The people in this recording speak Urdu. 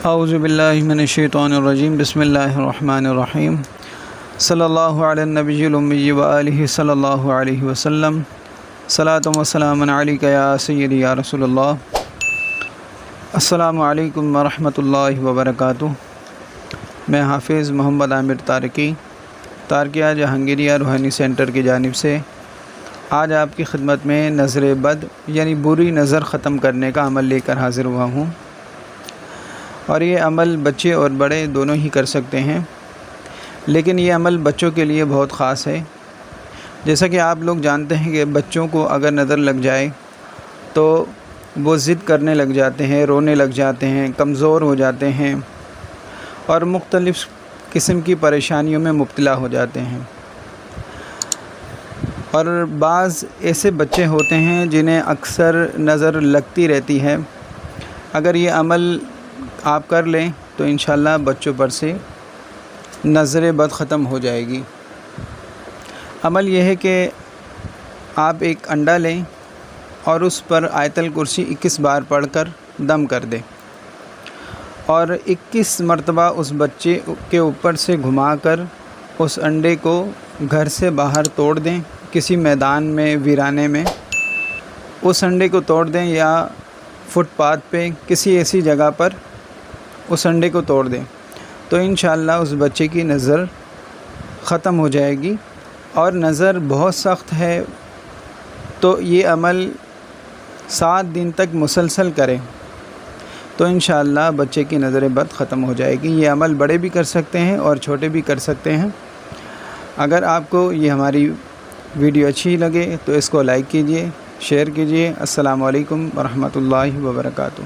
اعوذ باللہ من الشیطان الرجیم بسم اللہ الرحمن الرحیم صلی اللہ علی النبی الامی و آلہ صلی اللہ علیہ وسلم صلاۃ و سلام علیک یا سیدی یا رسول اللہ۔ السلام علیکم ورحمۃ اللہ وبرکاتہ۔ میں حافظ محمد عامر تارکیہ جہانگیریہ روحانی سینٹر کی جانب سے آج آپ کی خدمت میں نظر بد یعنی بری نظر ختم کرنے کا عمل لے کر حاضر ہوا ہوں، اور یہ عمل بچے اور بڑے دونوں ہی کر سکتے ہیں، لیکن یہ عمل بچوں کے لیے بہت خاص ہے۔ جیسا کہ آپ لوگ جانتے ہیں کہ بچوں کو اگر نظر لگ جائے تو وہ ضد کرنے لگ جاتے ہیں، رونے لگ جاتے ہیں، کمزور ہو جاتے ہیں اور مختلف قسم کی پریشانیوں میں مبتلا ہو جاتے ہیں۔ اور بعض ایسے بچے ہوتے ہیں جنہیں اکثر نظر لگتی رہتی ہے۔ اگر یہ عمل آپ کر لیں تو انشاءاللہ بچوں پر سے نظر بد ختم ہو جائے گی۔ عمل یہ ہے کہ آپ ایک انڈا لیں اور اس پر آیت الکرسی 21 بار پڑھ کر دم کر دیں، اور 21 مرتبہ اس بچے کے اوپر سے گھما کر اس انڈے کو گھر سے باہر توڑ دیں، کسی میدان میں ویرانے میں اس انڈے کو توڑ دیں، یا فٹ پاتھ پہ کسی ایسی جگہ پر اس انڈے کو توڑ دیں، تو انشاءاللہ اس بچے کی نظر ختم ہو جائے گی۔ اور نظر بہت سخت ہے تو یہ عمل 7 دن تک مسلسل کریں تو انشاءاللہ بچے کی نظر بد ختم ہو جائے گی۔ یہ عمل بڑے بھی کر سکتے ہیں اور چھوٹے بھی کر سکتے ہیں۔ اگر آپ کو یہ ہماری ویڈیو اچھی لگے تو اس کو لائک کیجئے، شیئر کیجئے۔ السلام علیکم ورحمۃ اللہ وبرکاتہ۔